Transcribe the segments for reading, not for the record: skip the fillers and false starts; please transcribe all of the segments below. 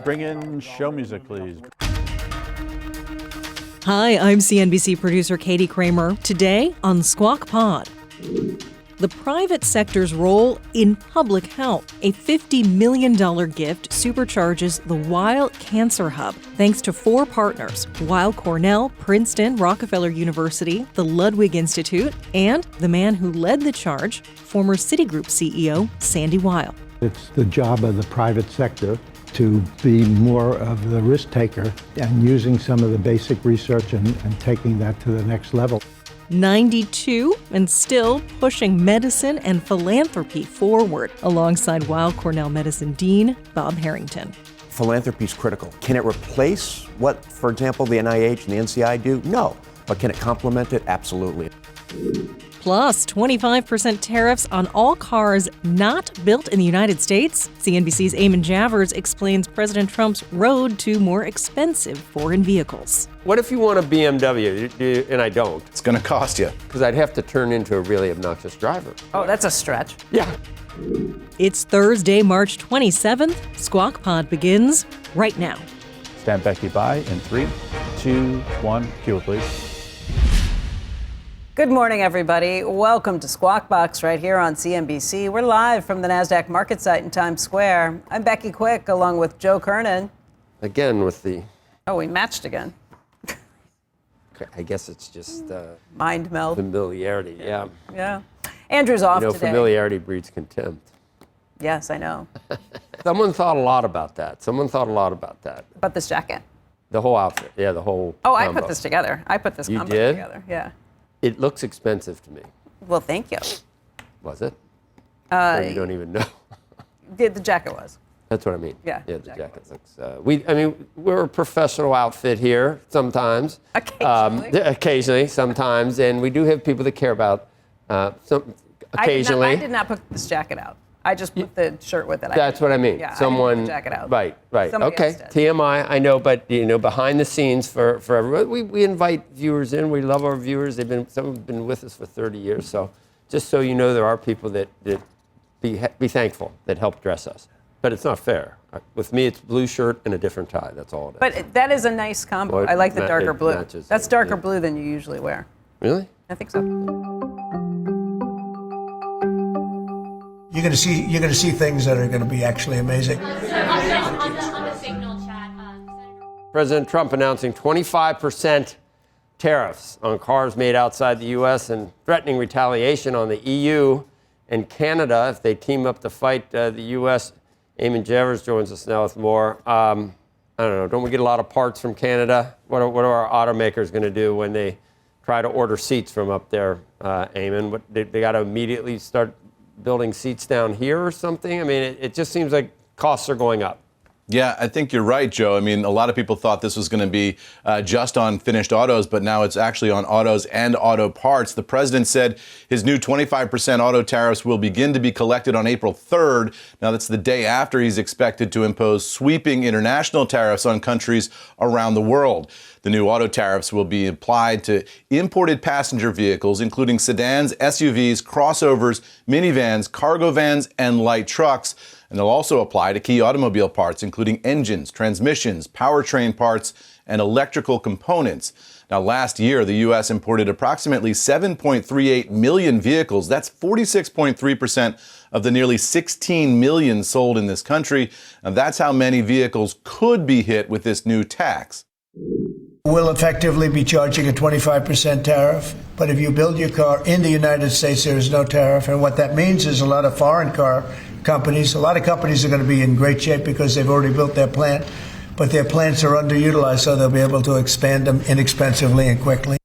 Bring in show music, please. Hi, I'm CNBC producer Katie Kramer. Today on Squawk Pod, the private sector's role in public health. A $50 million gift supercharges the Weill Cancer Hub thanks to 4 partners: Weill Cornell, Princeton, Rockefeller University, the Ludwig Institute, and the man who led the charge, former Citigroup CEO Sandy Weill. It's the job of the private sector to be more of the risk taker and using some of the basic research and taking that to the next level. 92 and still pushing medicine and philanthropy forward alongside Weill Cornell Medicine Dean Bob Harrington. Philanthropy is critical. Can it replace what, for example, the NIH and the NCI do? No. But can it complement it? Absolutely. Plus, 25% tariffs on all cars not built in the United States. CNBC's Eamon Javers explains President Trump's road to more expensive foreign vehicles. What if you want a BMW, and I don't? It's going to cost you. Because I'd have to turn into a really obnoxious driver. Oh, that's a stretch. Yeah. It's Thursday, March 27th. Squawk Pod begins right now. Stand Becky by in 3, 2, 1. Cue it, please. Good morning, everybody. Welcome to Squawk Box right here on CNBC. We're live from the NASDAQ market site in Times Square. I'm Becky Quick, along with Joe Kernen. Again with the... Oh, we matched again. I guess it's just... Mind meld. Familiarity, yeah. Yeah. Andrew's off today. Familiarity breeds contempt. Yes, I know. Someone thought a lot about that. About this jacket? The whole outfit, yeah, the whole Oh, combo. I put this together. I put this combo did? together, yeah. It looks expensive to me. Well, thank you. Was it? Or you don't even know. The jacket was. That's what I mean. Yeah, the jacket looks... we're a professional outfit here sometimes. Occasionally. Sometimes. And we do have people that care about occasionally. I did not put this jacket out. I just put the shirt with it. That's what I mean. Yeah, Someone, I didn't put the jacket out. Right. Somebody Okay. else did. TMI, I know, but behind the scenes for everybody, we invite viewers in. We love our viewers. Some have been with us for 30 years. So just so you know, there are people that be thankful that help dress us. But it's not fair. With me, it's blue shirt and a different tie. That's all it is. But that is a nice combo. Well, I like the darker blue. matches, That's darker yeah. blue than you usually wear. Really? I think so. You're going to see things that are going to be actually amazing. On the Signal chat, President Trump announcing 25% tariffs on cars made outside the U.S. and threatening retaliation on the EU and Canada if they team up to fight the U.S. Eamon Javers joins us now with more. I don't know. Don't we get a lot of parts from Canada? What are our automakers going to do when they try to order seats from up there, Eamon? They got to immediately start building seats down here or something? I mean, it just seems like costs are going up. Yeah, I think you're right, Joe. I mean, a lot of people thought this was going to be just on finished autos, but now it's actually on autos and auto parts. The president said his new 25% auto tariffs will begin to be collected on April 3rd. Now, that's the day after he's expected to impose sweeping international tariffs on countries around the world. The new auto tariffs will be applied to imported passenger vehicles, including sedans, SUVs, crossovers, minivans, cargo vans, and light trucks. And they'll also apply to key automobile parts, including engines, transmissions, powertrain parts, and electrical components. Now, last year, the U.S. imported approximately 7.38 million vehicles. That's 46.3% of the nearly 16 million sold in this country. And that's how many vehicles could be hit with this new tax. We'll effectively be charging a 25% tariff, but if you build your car in the United States, there is no tariff. And what that means is a lot of foreign car companies, a lot of companies are going to be in great shape because they've already built their plant, but their plants are underutilized, so they'll be able to expand them inexpensively and quickly.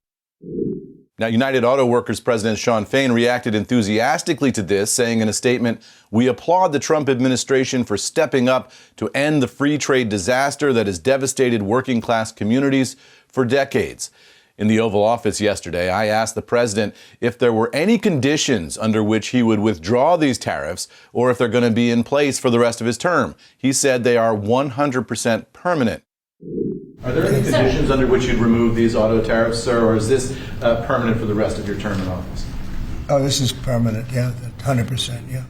Now, United Auto Workers President Shawn Fain reacted enthusiastically to this, saying in a statement, "We applaud the Trump administration for stepping up to end the free trade disaster that has devastated working class communities for decades." In the Oval Office yesterday, I asked the president if there were any conditions under which he would withdraw these tariffs or if they're going to be in place for the rest of his term. He said they are 100% permanent. Are there any conditions under which you'd remove these auto tariffs, sir, or is this permanent for the rest of your term in office? Oh, this is permanent, yeah, 100%, yeah.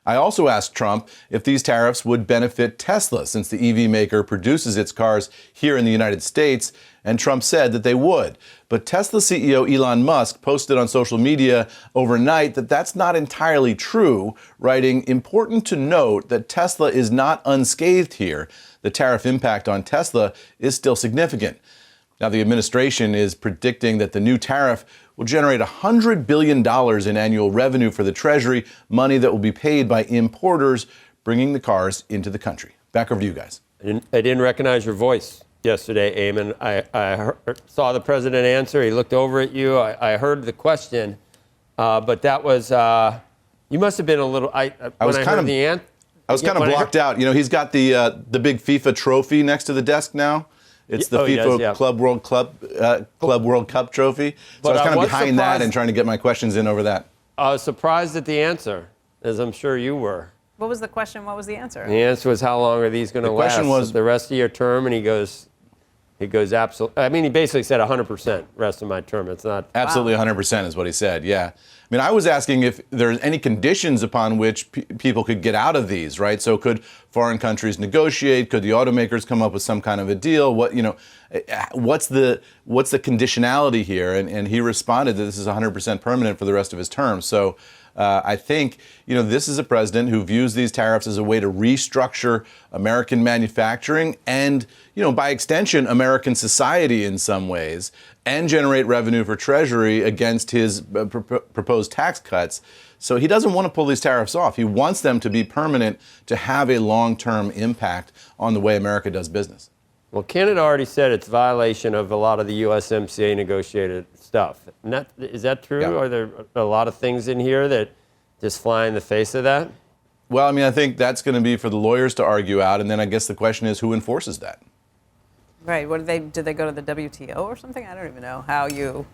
I also asked Trump if these tariffs would benefit Tesla, since the EV maker produces its cars here in the United States, and Trump said that they would. But Tesla CEO Elon Musk posted on social media overnight that that's not entirely true, writing, "Important to note that Tesla is not unscathed here. The tariff impact on Tesla is still significant." Now, the administration is predicting that the new tariff will generate $100 billion in annual revenue for the Treasury, money that will be paid by importers bringing the cars into the country. Back over to you guys. I didn't recognize your voice yesterday, Eamon. I saw the president answer. He looked over at you. I heard the question, but that was, you must have been a little, I was kind of blocked out. You know, he's got the big FIFA trophy next to the desk now. It's the FIFA Club World Cup trophy. So I was kind of behind that and trying to get my questions in over that. I was surprised at the answer, as I'm sure you were. What was the question? What was the answer? The answer was, how long are these going to last? The question was the rest of your term, and he goes absolutely. I mean, he basically said 100% rest of my term. It's not absolutely 100% is what he said. Yeah. I mean, I was asking if there's any conditions upon which people could get out of these, right? So could foreign countries negotiate? Could the automakers come up with some kind of a deal? What's the conditionality here? And he responded that this is 100% permanent for the rest of his term. So I think, this is a president who views these tariffs as a way to restructure American manufacturing and, by extension, American society in some ways, and generate revenue for Treasury against his proposed tax cuts. So he doesn't want to pull these tariffs off. He wants them to be permanent, to have a long-term impact on the way America does business. Well, Canada already said it's violation of a lot of the USMCA negotiated stuff. Is that true? Yeah. Are there a lot of things in here that just fly in the face of that? Well, I mean, I think that's going to be for the lawyers to argue out, and then I guess the question is who enforces that? Right. What did they go to the WTO or something? I don't even know how you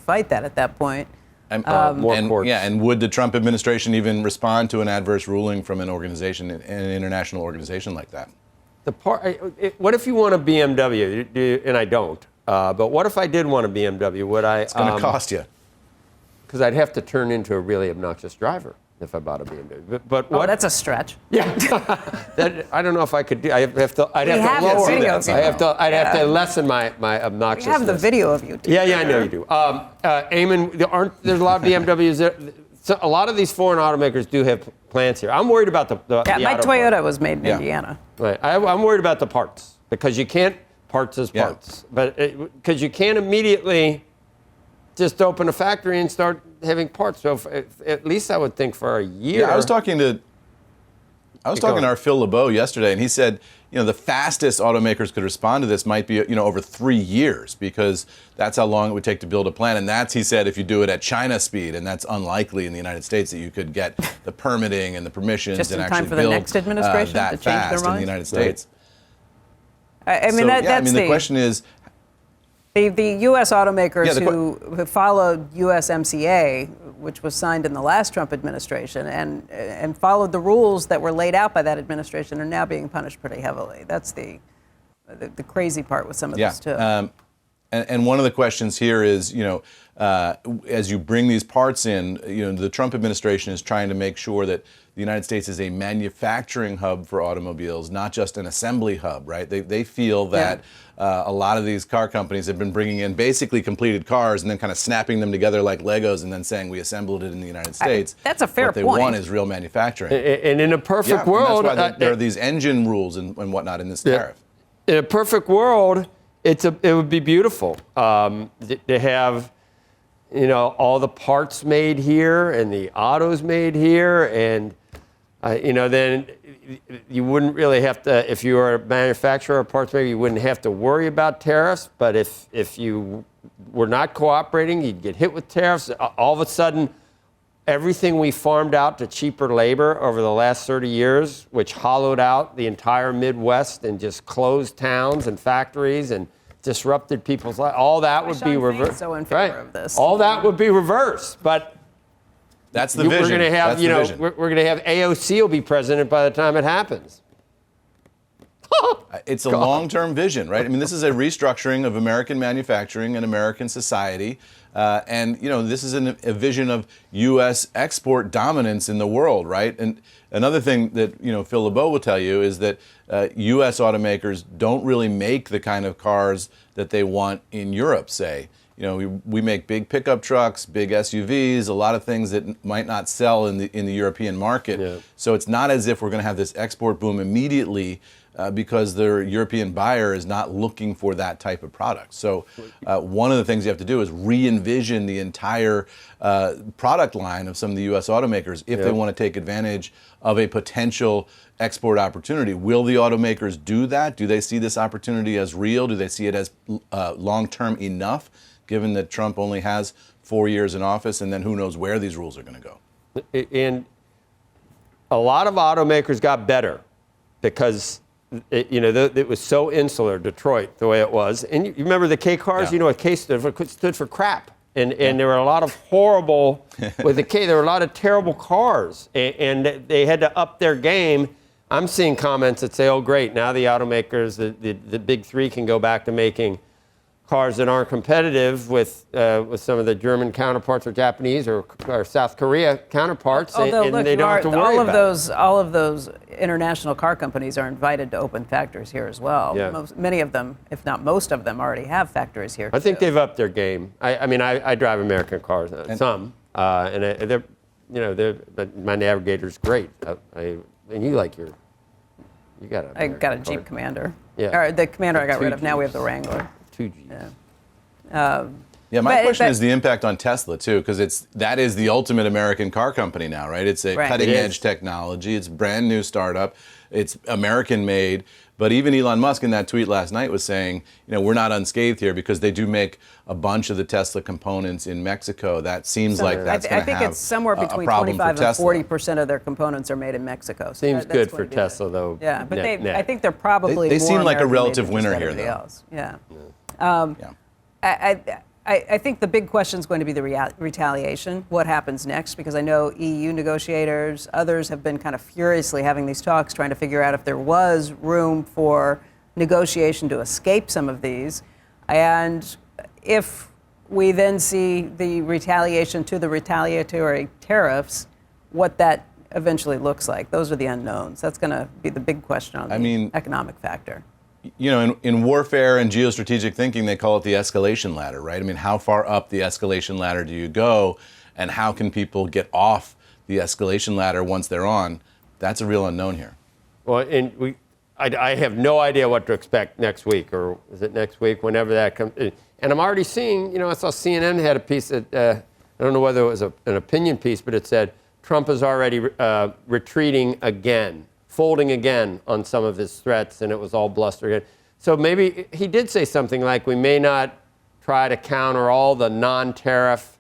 fight that at that point. And would the Trump administration even respond to an adverse ruling from an international organization like that? What if you want a BMW? And I don't. But what if I did want a BMW? Would I? It's going to cost you. Because I'd have to turn into a really obnoxious driver if I bought a BMW. But what? That's a stretch. Yeah. I don't know if I could do. I'd have to lower this. I'd have to lessen my obnoxiousness. We have the video of you. Yeah, I know you do. Eamon, there's a lot of BMWs there. So a lot of these foreign automakers do have plants here. I'm worried about the my Toyota was made in Indiana. Right. I'm worried about the parts because you can't parts as parts, but because you can't immediately just open a factory and start having parts. So at least I would think for a year. Yeah, I was talking to our Phil LeBeau yesterday, and he said, the fastest automakers could respond to this might be, over 3 years, because that's how long it would take to build a plant. And that's, he said, if you do it at China speed, and that's unlikely in the United States that you could get the permitting and the permissions just and in time actually for the build next administration that to change fast their minds? in the United States. Right. The question is, the U.S. automakers who followed USMCA, which was signed in the last Trump administration, and followed the rules that were laid out by that administration, are now being punished pretty heavily. That's the crazy part with some of this too. And one of the questions here is, as you bring these parts in, the Trump administration is trying to make sure that the United States is a manufacturing hub for automobiles, not just an assembly hub, right? They feel that a lot of these car companies have been bringing in basically completed cars and then kind of snapping them together like Legos and then saying we assembled it in the United States. That's a fair point. What they want is real manufacturing. And in a perfect world, that's why there are these engine rules and whatnot in this tariff. In a perfect world, it would be beautiful to have, all the parts made here and the autos made here, and then you wouldn't really have to, if you were a manufacturer of parts, maybe you wouldn't have to worry about tariffs. But if you were not cooperating, you'd get hit with tariffs. All of a sudden, everything we farmed out to cheaper labor over the last 30 years, which hollowed out the entire Midwest and just closed towns and factories and disrupted people's lives, all that would be reversed. So in favor of this. All that would be reversed, but that's the vision. We're going to have, we're going to have AOC will be president by the time it happens. It's a long-term vision, right? I mean, this is a restructuring of American manufacturing and American society. And, this is a vision of U.S. export dominance in the world, right? And another thing that, Phil LeBeau will tell you is that U.S. automakers don't really make the kind of cars that they want in Europe, say. We make big pickup trucks, big SUVs, a lot of things that might not sell in the European market. Yeah. So it's not as if we're going to have this export boom immediately because the European buyer is not looking for that type of product. So one of the things you have to do is re-envision the entire product line of some of the U.S. automakers if they want to take advantage of a potential export opportunity. Will the automakers do that? Do they see this opportunity as real? Do they see it as long-term enough, given that Trump only has 4 years in office, and then who knows where these rules are going to go? And a lot of automakers got better because it was so insular, Detroit, the way it was. And you remember the K cars? What K stood for crap. And there were a lot of horrible, with the K, there were a lot of terrible cars. And they had to up their game. I'm seeing comments that say, oh, great, now the automakers, the big three can go back to making cars that aren't competitive with some of the German counterparts or Japanese or South Korea counterparts, and they don't have to worry about it. All of those international car companies are invited to open factories here as well. Yeah. Many of them, if not most of them, already have factories here. I think they've upped their game. I drive American cars, some, and but my Navigator's great. And you like you got a. I got a Jeep Commander. Yeah. Or the Commander I got rid of. Now we have the Wrangler. 2G. Yeah. My question is the impact on Tesla too, because that is the ultimate American car company now, right? It's a cutting-edge technology. It's a brand new startup. It's American made. But even Elon Musk in that tweet last night was saying, we're not unscathed here because they do make a bunch of the Tesla components in Mexico. That seems like that's going to have a problem for Tesla. I think it's somewhere between 25 and 40% of their components are made in Mexico. So seems good for Tesla, though. Yeah, but I think they're probably they more seem like a relative American winner here, though. Else. Yeah. I think the big question is going to be the retaliation. What happens next? Because I know EU negotiators, others have been kind of furiously having these talks, trying to figure out if there was room for negotiation to escape some of these. And if we then see the retaliation to the retaliatory tariffs, what that eventually looks like. Those are the unknowns. That's going to be the big question on the economic factor. In warfare and geostrategic thinking, they call it the escalation ladder, right? how far up the escalation ladder do you go, and how can people get off the escalation ladder once they're on? That's a real unknown here. Well, and I have no idea what to expect next week, or is it next week, whenever that comes. And I'm already seeing, I saw CNN had a piece that, I don't know whether it was an opinion piece, but it said Trump is already retreating again, folding again on some of his threats, and it was all bluster again. So maybe he did say something like, we may not try to counter all the non-tariff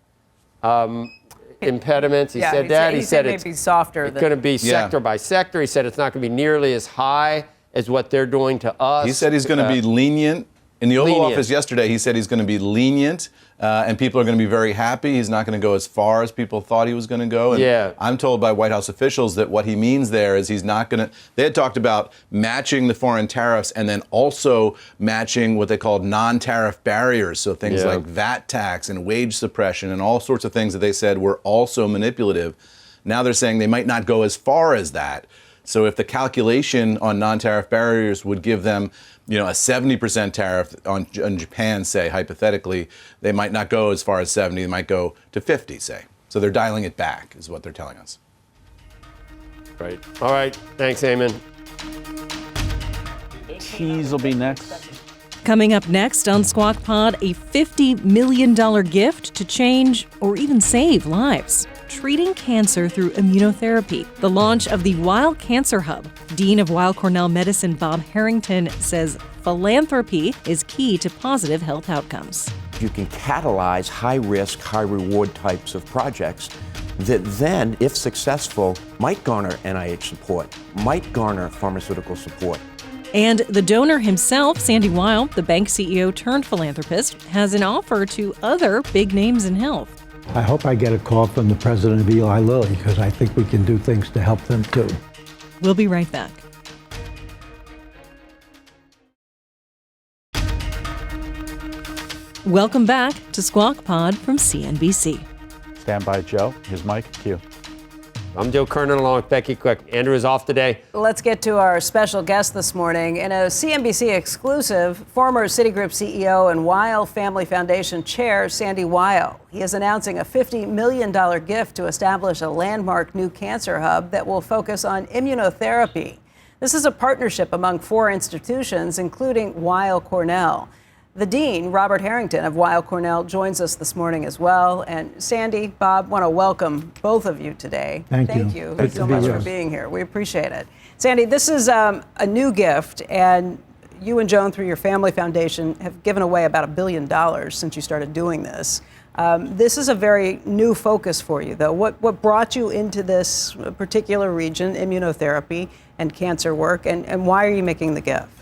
impediments. He said that. He said it's softer. It's going to be sector by sector. He said it's not going to be nearly as high as what they're doing to us. He said he's going to be lenient. In the Oval Office yesterday, he said he's going to be lenient, and people are going to be very happy. He's not going to go as far as people thought he was going to go. And I'm told by White House officials that what he means there is he's not going to. They had talked about matching the foreign tariffs and then also matching what they called non-tariff barriers. So things like VAT tax and wage suppression and all sorts of things that they said were also manipulative. Now they're saying they might not go as far as that. So if the calculation on non-tariff barriers would give them, a 70% tariff on Japan, say, hypothetically, they might not go as far as 70, they might go to 50, say. So they're dialing it back, is what they're telling us. Right. All right. Thanks, Eamon. Tease will be next. Coming up next on Squawk Pod, a $50 million gift to change or even save lives. Treating cancer through immunotherapy. The launch of the Weill Cancer Hub. Dean of Weill Cornell Medicine Bob Harrington says philanthropy is key to positive health outcomes. You can catalyze high-risk, high-reward types of projects that then, if successful, might garner NIH support, might garner pharmaceutical support. And the donor himself, Sandy Weill, the bank CEO turned philanthropist, has an offer to other big names in health. I hope I get a call from the president of Eli Lilly, because I think we can do things to help them too. We'll be right back. Welcome back to Squawk Pod from CNBC. Stand by, Joe. His mic, cue. I'm Joe Kernen along with Becky Quick. Andrew is off today. Let's get to our special guest this morning. In a CNBC exclusive, former Citigroup CEO and Weill Family Foundation Chair Sandy Weill. He is announcing a $50 million gift to establish a landmark new cancer hub that will focus on immunotherapy. This is a partnership among 4 institutions, including Weill Cornell. The Dean, Robert Harrington of Weill Cornell, joins us this morning as well. And Sandy, Bob, want to welcome both of you today. Thank you. Thank you so much for being here. We appreciate it. Sandy, this is a new gift, and you and Joan, through your family foundation, have given away about $1 billion since you started doing this. This is a very new focus for you, though. What brought you into this particular region, immunotherapy and cancer work, and why are you making the gift?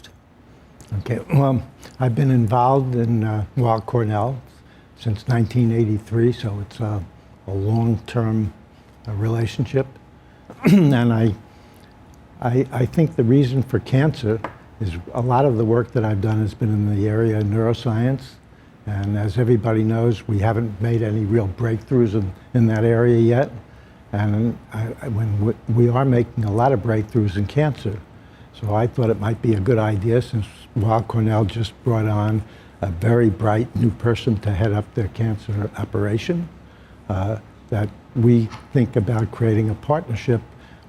Okay, well, I've been involved in Weill Cornell since 1983, so it's a long-term relationship. And I think the reason for cancer is a lot of the work that I've done has been in the area of neuroscience. And as everybody knows, we haven't made any real breakthroughs in that area yet. And when we are making a lot of breakthroughs in cancer. So I thought it might be a good idea, since Weill Cornell just brought on a very bright new person to head up their cancer operation, that we think about creating a partnership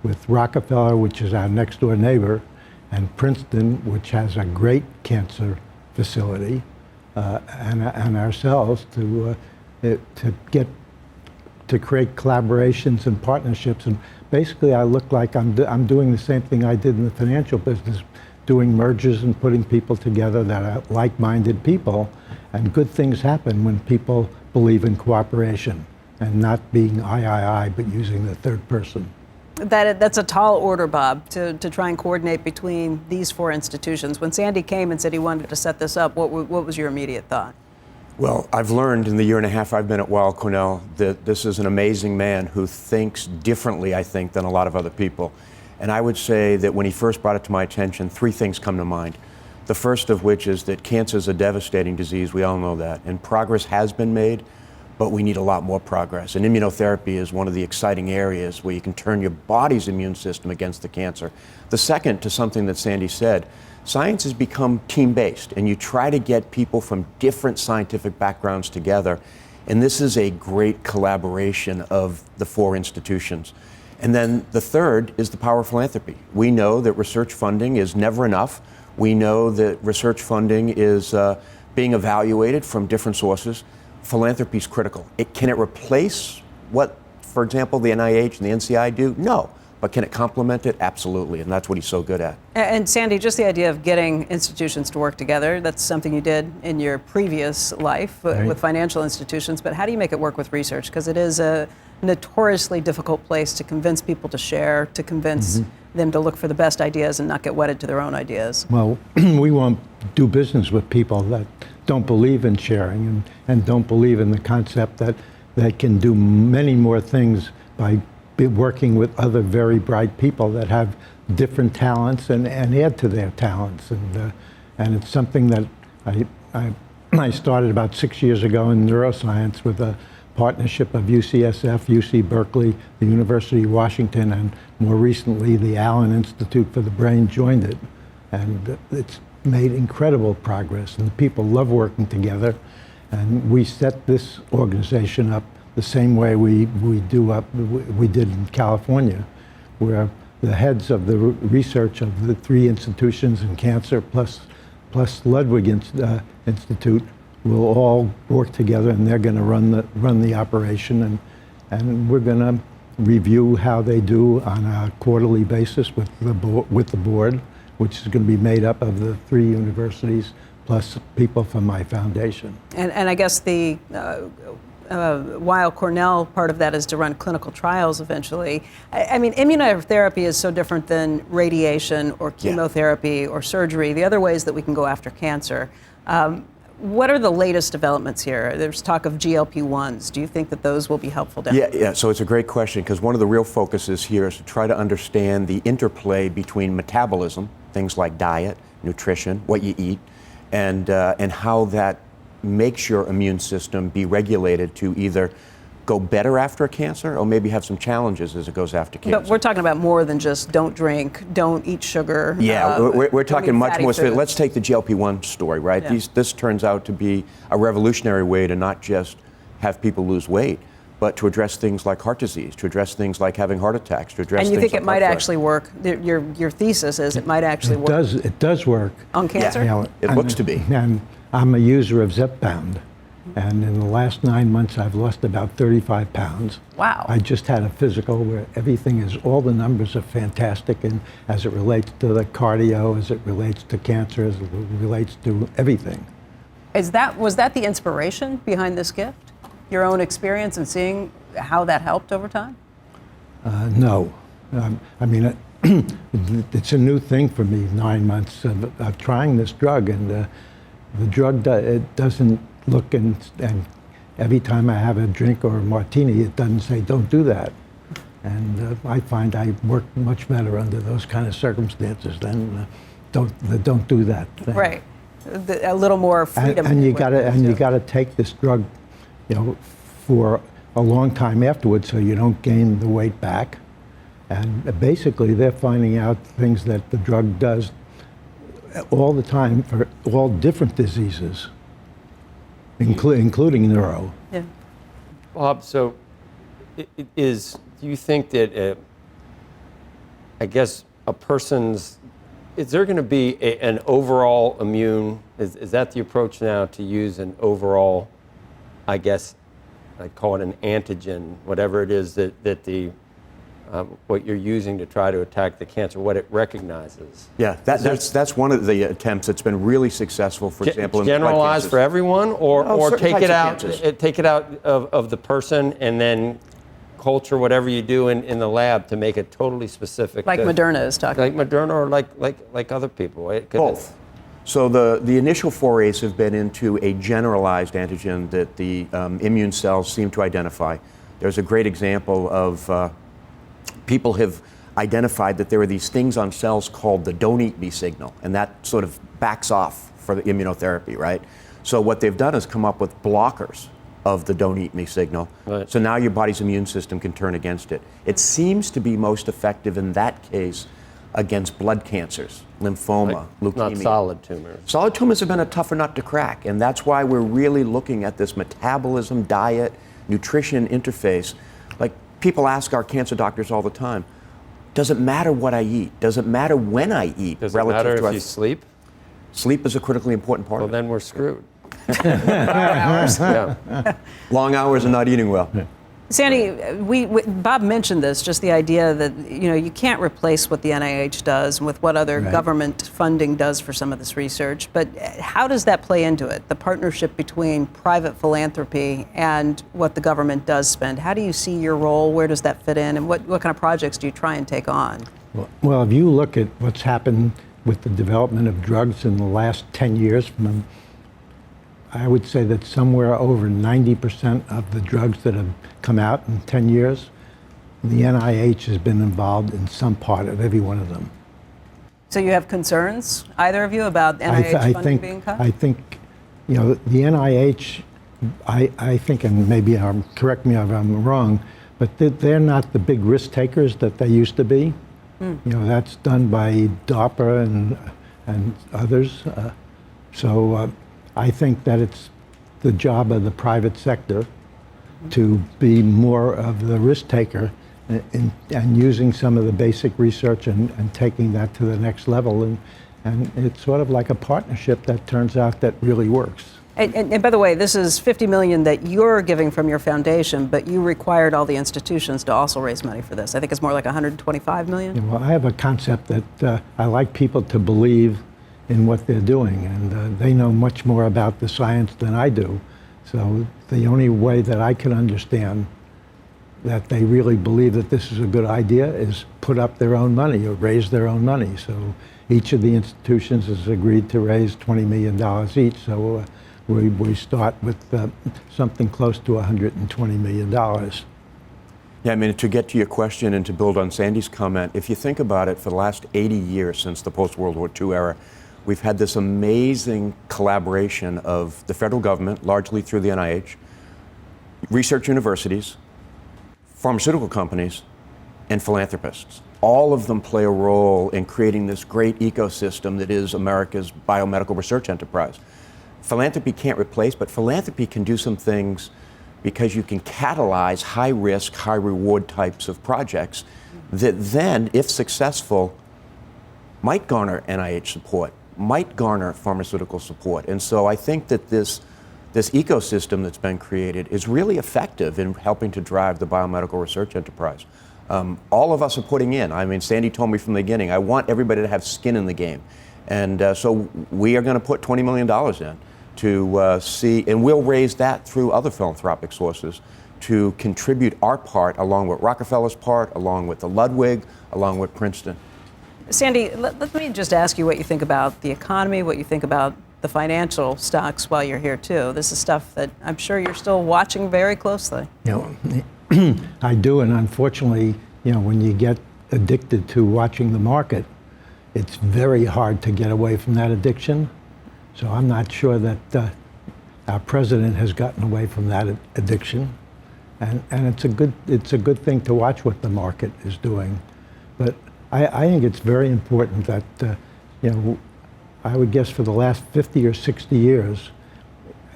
with Rockefeller, which is our next door neighbor, and Princeton, which has a great cancer facility, and ourselves to create collaborations and partnerships. And basically, I look like I'm doing the same thing I did in the financial business, doing mergers and putting people together that are like-minded people. And good things happen when people believe in cooperation and not being I, but using the third person. That's a tall order, Bob, to try and coordinate between these 4 institutions. When Sandy came and said he wanted to set this up, what was your immediate thought? Well, I've learned in the year and a half I've been at Weill Cornell that this is an amazing man who thinks differently, I think, than a lot of other people. And I would say that when he first brought it to my attention, 3 things come to mind. The first of which is that cancer is a devastating disease. We all know that. And progress has been made, but we need a lot more progress. And immunotherapy is one of the exciting areas where you can turn your body's immune system against the cancer. The second, to something that Sandy said, science has become team-based, and you try to get people from different scientific backgrounds together. And this is a great collaboration of the 4 institutions. And then the third is the power of philanthropy. We know that research funding is never enough. We know that research funding is being evaluated from different sources. Philanthropy is critical. Can it replace what, for example, the NIH and the NCI do? No. But can it complement it? Absolutely, and that's what he's so good at. And Sandy, just the idea of getting institutions to work together, that's something you did in your previous life with financial institutions, but how do you make it work with research? Because it is a notoriously difficult place to convince people to share, to convince them to look for the best ideas and not get wedded to their own ideas. Well, we won't do business with people that don't believe in sharing and don't believe in the concept that they can do many more things by working with other very bright people that have different talents and add to their talents. And it's something that I started about 6 years ago in neuroscience with a partnership of UCSF, UC Berkeley, the University of Washington, and more recently the Allen Institute for the Brain joined it. And it's made incredible progress, and the people love working together. And we set this organization up the same way we did in California, where the heads of the research of the 3 institutions in cancer plus Ludwig Institute will all work together, and they're going to run the operation, and we're going to review how they do on a quarterly basis with the board, which is going to be made up of the 3 universities plus people from my foundation. And I guess the Weill Cornell part of that is to run clinical trials eventually. I mean, immunotherapy is so different than radiation or chemotherapy or surgery, the other ways that we can go after cancer. What are the latest developments here? There's talk of GLP-1s. Do you think that those will be helpful down the road? Yeah, so it's a great question, because one of the real focuses here is to try to understand the interplay between metabolism, things like diet, nutrition, what you eat, and how that makes your immune system be regulated to either go better after a cancer or maybe have some challenges as it goes after cancer. But we're talking about more than just don't drink, don't eat sugar. Yeah, we're talking much more. Foods. Let's take the GLP-1 story, right? Yeah. This turns out to be a revolutionary way to not just have people lose weight, but to address things like heart disease, to address things like having heart attacks, to address And you things think it like might heart actually work? Your thesis is it might actually work. It does work. On cancer? It looks to be. And I'm a user of Zepbound. And in the last 9 months, I've lost about 35 pounds. Wow. I just had a physical where all the numbers are fantastic, and as it relates to the cardio, as it relates to cancer, as it relates to everything. Was that the inspiration behind this gift? Your own experience and seeing how that helped over time? No. I mean, it's a new thing for me, 9 months of trying this drug, and the drug, it doesn't look and every time I have a drink or a martini, it doesn't say don't do that. And I find I work much better under those kind of circumstances than don't do that thing. Right. A little more freedom. And you gotta take this drug, for a long time afterwards, so you don't gain the weight back. And basically, they're finding out things that the drug does all the time for all different diseases, including neuro. Yeah. Bob, so do you think that, I guess, is there going to be an overall immune, is that the approach now, to use an overall, I guess, I'd call it an antigen, whatever it is that what you're using to try to attack the cancer, what it recognizes? Yeah, that's one of the attempts that's been really successful. For example, in generalize for everyone, or certain take types it of out, take it out of the person, and then culture whatever you do in the lab to make it totally specific. Like Moderna is talking. Like Moderna, or like other people. Right? Both. So the initial forays have been into a generalized antigen that the immune cells seem to identify. There's a great example of people have identified that there are these things on cells called the don't eat me signal, and that sort of backs off for the immunotherapy, right? So what they've done is come up with blockers of the don't eat me signal. Right. So now your body's immune system can turn against it. It seems to be most effective in that case against blood cancers, lymphoma, leukemia. Not solid tumors. Solid tumors have been a tougher nut to crack, and that's why we're really looking at this metabolism, diet, nutrition interface. Like, people ask our cancer doctors all the time, does it matter what I eat? Does it matter when I eat? Does it matter if you sleep? Sleep is a critically important part of it. Well, then we're screwed. Yeah. Long hours and not eating well. Sandy, Bob mentioned this, just the idea that you can't replace what the NIH does with what other government funding does for some of this research. But how does that play into it? The partnership between private philanthropy and what the government does spend. How do you see your role? Where does that fit in? And what kind of projects do you try and take on? Well, if you look at what's happened with the development of drugs in the last 10 years, I would say that somewhere over 90% of the drugs that have come out in 10 years, the NIH has been involved in some part of every one of them. So you have concerns, either of you, about NIH funding being cut? I think, the NIH, I think, and maybe correct me if I'm wrong, but they're not the big risk takers that they used to be. That's done by DARPA and others. So I think that it's the job of the private sector to be more of the risk taker and using some of the basic research and taking that to the next level. And it's sort of like a partnership that turns out that really works. And by the way, this is $50 million that you're giving from your foundation, but you required all the institutions to also raise money for this. I think it's more like $125 million. Well, I have a concept that I like people to believe in what they're doing, and they know much more about the science than I do. So the only way that I can understand that they really believe that this is a good idea is put up their own money or raise their own money. So each of the institutions has agreed to raise $20 million each. So we start with something close to $120 million. Yeah, I mean, to get to your question and to build on Sandy's comment, if you think about it, for the last 80 years since the post-World War II era, we've had this amazing collaboration of the federal government, largely through the NIH, research universities, pharmaceutical companies, and philanthropists. All of them play a role in creating this great ecosystem that is America's biomedical research enterprise. Philanthropy can't replace, but philanthropy can do some things because you can catalyze high-risk, high-reward types of projects that then, if successful, might garner NIH support, might garner pharmaceutical support. And so I think that this ecosystem that's been created is really effective in helping to drive the biomedical research enterprise. All of us are putting in. I mean, Sandy told me from the beginning, I want everybody to have skin in the game. And so we are going to put $20 million in to see, and we'll raise that through other philanthropic sources to contribute our part, along with Rockefeller's part, along with the Ludwig, along with Princeton. Sandy, let me just ask you what you think about the economy, what you think about the financial stocks while you're here, too. This is stuff that I'm sure you're still watching very closely. I do, and unfortunately, when you get addicted to watching the market, it's very hard to get away from that addiction. So I'm not sure that our president has gotten away from that addiction, and it's a good thing to watch what the market is doing. But I think it's very important that I would guess for the last 50 or 60 years,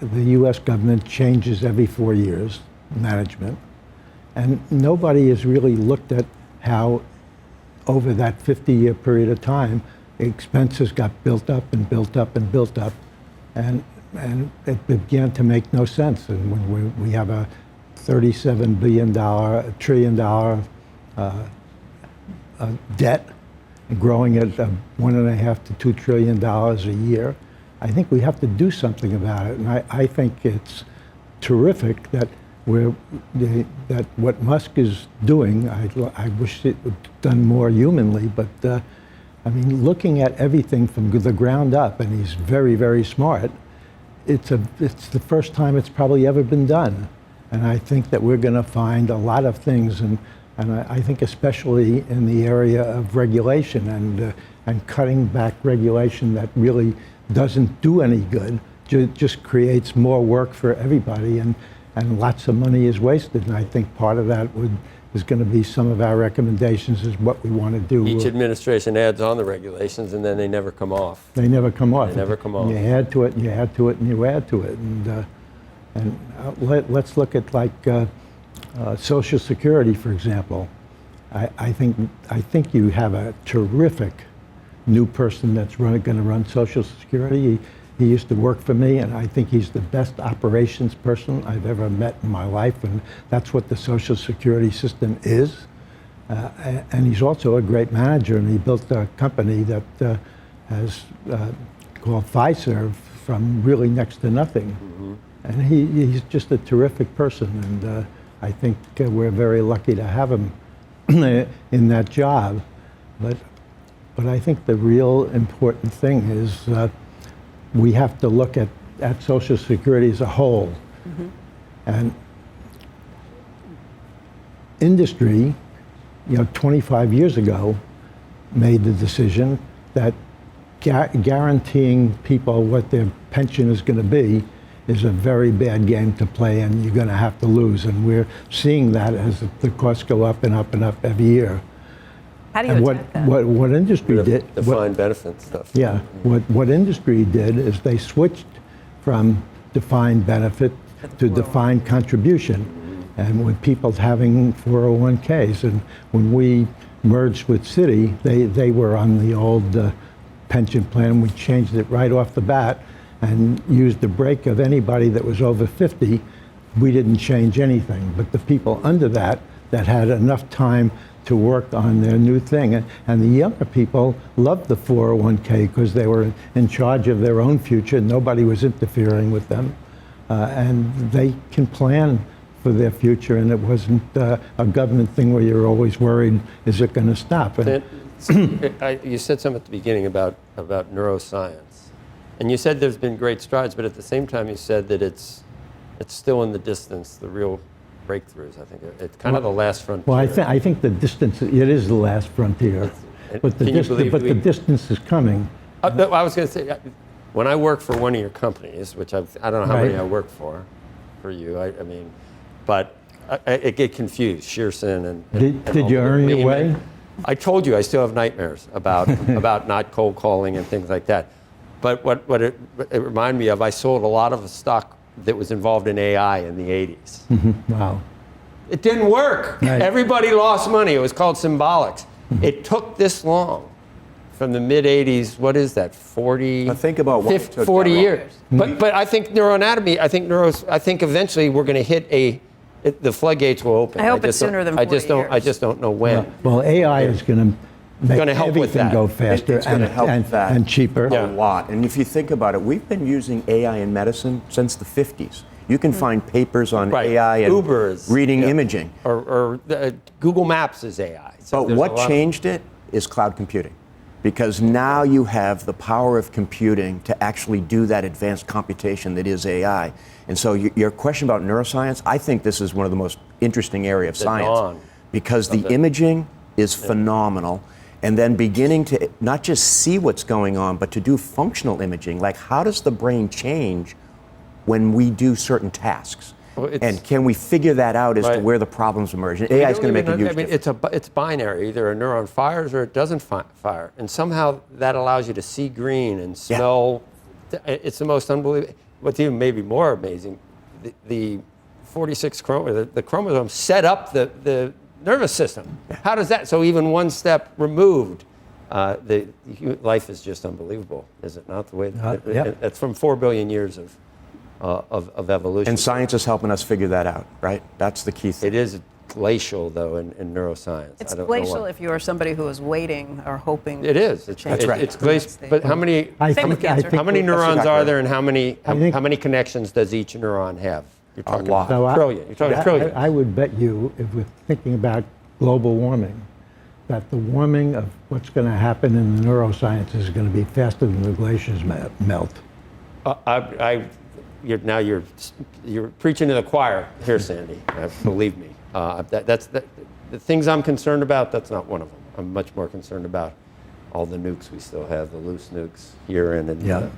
the U.S. government changes every 4 years, management. And nobody has really looked at how, over that 50-year period of time, expenses got built up and built up and built up, and it began to make no sense. And when we have a $37 trillion debt, growing at $1.5 to $2 trillion a year, I think we have to do something about it. And I think it's terrific that that what Musk is doing, I wish it would done more humanly, but I mean, looking at everything from the ground up, and he's very, very smart, it's the first time it's probably ever been done. And I think that we're going to find a lot of things, and I think especially in the area of regulation and cutting back regulation that really doesn't do any good, just creates more work for everybody, and lots of money is wasted. And I think part of that is going to be some of our recommendations is what we want to do. Each administration adds on the regulations, and then they never come off. They never come off. They never come off. You add to it, and you add to it, and you add to it. And let's look at like Social Security, for example. I think you have a terrific new person that's going to run Social Security. He used to work for me, and I think he's the best operations person I've ever met in my life, and that's what the Social Security system is. And he's also a great manager, and he built a company that has called Fiserv from really next to nothing. Mm-hmm. And he's just a terrific person, and I think we're very lucky to have him in that job. But I think the real important thing is we have to look at Social Security as a whole. Mm-hmm. And industry, 25 years ago, made the decision that guaranteeing people what their pension is going to be is a very bad game to play, and you're going to have to lose. And we're seeing that as the costs go up and up and up every year. How do you attack that? What industry did? Defined benefit stuff. Yeah. What industry did is they switched from defined benefit to defined contribution. And with people having 401ks, and when we merged with Citi, they were on the old pension plan. We changed it right off the bat and used the break of anybody that was over 50. We didn't change anything, but the people under that had enough time to work on their new thing. And the younger people loved the 401k because they were in charge of their own future. Nobody was interfering with them. And they can plan for their future, and it wasn't a government thing where you're always worried, is it going to stop? You said something at the beginning about neuroscience. And you said there's been great strides, but at the same time you said that it's still in the distance, the real breakthroughs. I think it's kind of the last frontier. Well, I think the distance, it is the last frontier. But the distance is coming. I was going to say, when I work for one of your companies, which I don't know how many I work for you, I mean, but I get confused, Shearson and Did you earn your way? I told you I still have nightmares about about not cold calling and things like that. But what it reminded me of, I sold a lot of the stock that was involved in AI in the 80s. Wow. It didn't work. Right. Everybody lost money. It was called symbolics. It took this long from the mid 80s. What is that? 40? Now think about what 50, 40 years. But I think neuroanatomy. I think eventually we're going to hit the floodgates will open. I hope it's sooner than 40 years. I just don't know when. Well, AI is going to make help with everything that. go faster It's going to help that and cheaper. a lot. And if you think about it, we've been using AI in medicine since the 50s. You can find papers on AI and Uber's, reading imaging. Or Google Maps is AI. So But what changed it is cloud computing. Because now you have the power of computing to actually do that advanced computation that is AI. And so your question about neuroscience, I think this is one of the most interesting areas of science. Because the imaging is phenomenal. And then beginning to not just see what's going on, but to do functional imaging. Like, how does the brain change when we do certain tasks? And can we figure that out as to where the problems emerge? And AI is going to make a huge difference. It's binary. Either a neuron fires or it doesn't fire. And somehow that allows you to see green and smell. It's the most unbelievable. What's even maybe more amazing, the 46 the chromosomes set up the nervous system. How does that? So even one step removed, life is just unbelievable, is it not? The way that's from 4 billion years of evolution. And science is helping us figure that out, right? That's the key thing. It is glacial, though, in neuroscience. It's glacial if you are somebody who is waiting or hoping. It is. That's right. It's glacial. But how many neurons are there, and how many connections does each neuron have? You're talking a lot. Trillion. You're talking trillion. I would bet you, if we're thinking about global warming, that the warming of what's going to happen in the neuroscience is going to be faster than the glaciers melt. You're preaching to the choir here, Sandy. Believe me. That's the things I'm concerned about. That's not one of them. I'm much more concerned about all the nukes we still have, the loose nukes here and in the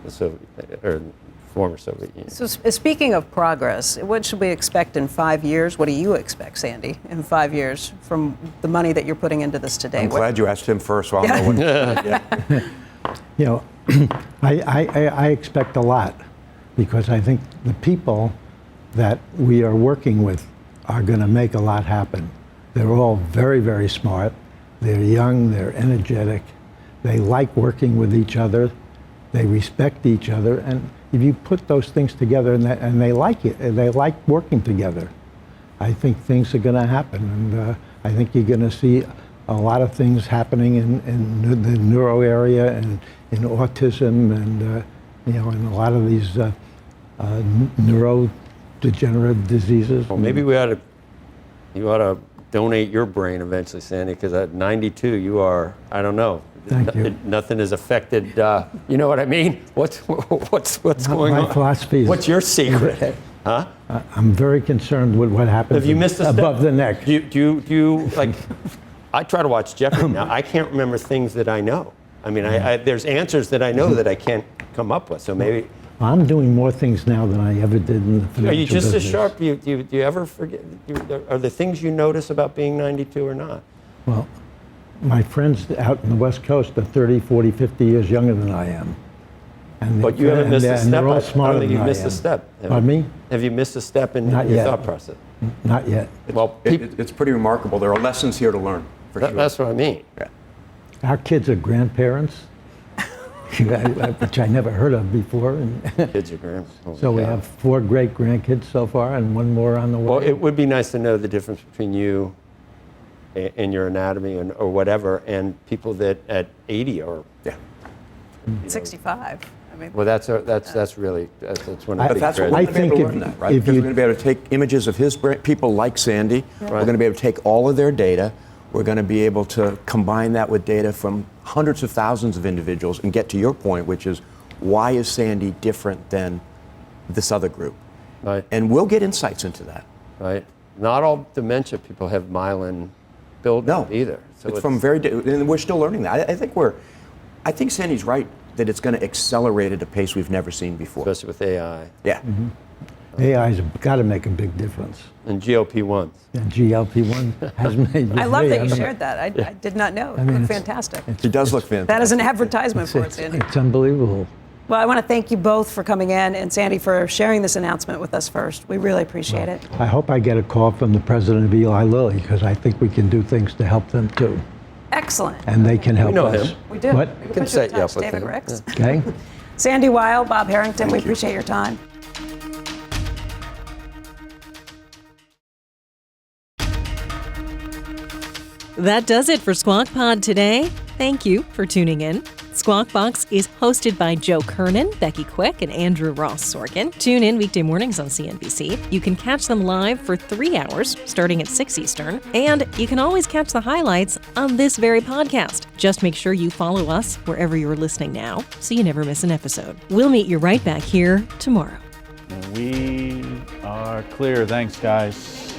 former Soviet Union. So speaking of progress, what should we expect in 5 years? What do you expect, Sandy, in 5 years from the money that you're putting into this today? I'm glad you asked him first, so I'll know what. You know, I expect a lot, because I think the people that we are working with are going to make a lot happen. They're all very, very smart. They're young, they're energetic. They like working with each other. They respect each other. And if you put those things together and they like it, and they like working together, I think things are going to happen. And I think you're going to see a lot of things happening in the neuro area and in autism and in a lot of these neurodegenerative diseases. Well, maybe you ought to donate your brain eventually, Sandy, because at 92 you are, I don't know. Thank you. Nothing is affected. You know what I mean? What's going on? My philosophy is. What's your secret? Huh? I'm very concerned with what happens Have you missed a above step? the neck. Do you like? I try to watch Jeopardy now. I can't remember things that I know. I mean, there's answers that I know that I can't come up with. So maybe. I'm doing more things now than I ever did in the financial Are you just business. as sharp? Do you ever forget? Are there things you notice about being 92 or not? Well, my friends out in the West Coast are 30, 40, 50 years younger than I am. But you haven't missed a step. They're all I smarter don't think than you've I missed am. a step. Pardon me? Have you missed a step in Not your yet. thought process? Not yet. Well, It's pretty remarkable. There are lessons here to learn, for sure. That's what I mean. Yeah. Our kids are grandparents, which I never heard of before. Kids are grand. So we have 4 great grandkids so far and 1 more on the way. Well, it would be nice to know the difference between you and your anatomy or whatever, and people that at 80 or 65. I mean, well, that's really one of the big But that's what credits. we're I going to be able think to if- learn that, right? if Because you- we're going to be able to take images of his people like Sandy. We're going to be able to take all of their data. We're going to be able to combine that with data from hundreds of thousands of individuals and get to your point, which is, why is Sandy different than this other group? Right. And we'll get insights into that. Right. Not all dementia people have myelin buildup either. So it's from and we're still learning that. I think Sandy's right that it's going to accelerate at a pace we've never seen before. Especially with AI. Yeah. AI's got to make a big difference. And GLP-1s. And GLP-1 has made. I love that you shared that. I did not know. It looked fantastic. He does look fantastic. That is an advertisement for it, Sandy. It's unbelievable. Well, I want to thank you both for coming in, and Sandy for sharing this announcement with us first. We really appreciate it. I hope I get a call from the president of Eli Lilly, because I think we can do things to help them too. Excellent. And they can help know us. him. We do. What? We can put you set in you up touch, with David him. Ricks. Okay? Sandy Weill, Bob Harrington, we appreciate your time. That does it for Squawk Pod today. Thank you for tuning in. Squawk Box is hosted by Joe Kernen, Becky Quick, and Andrew Ross Sorkin. Tune in weekday mornings on CNBC. You can catch them live for 3 hours, starting at 6 Eastern. And you can always catch the highlights on this very podcast. Just make sure you follow us wherever you're listening now, so you never miss an episode. We'll meet you right back here tomorrow. We are clear. Thanks, guys.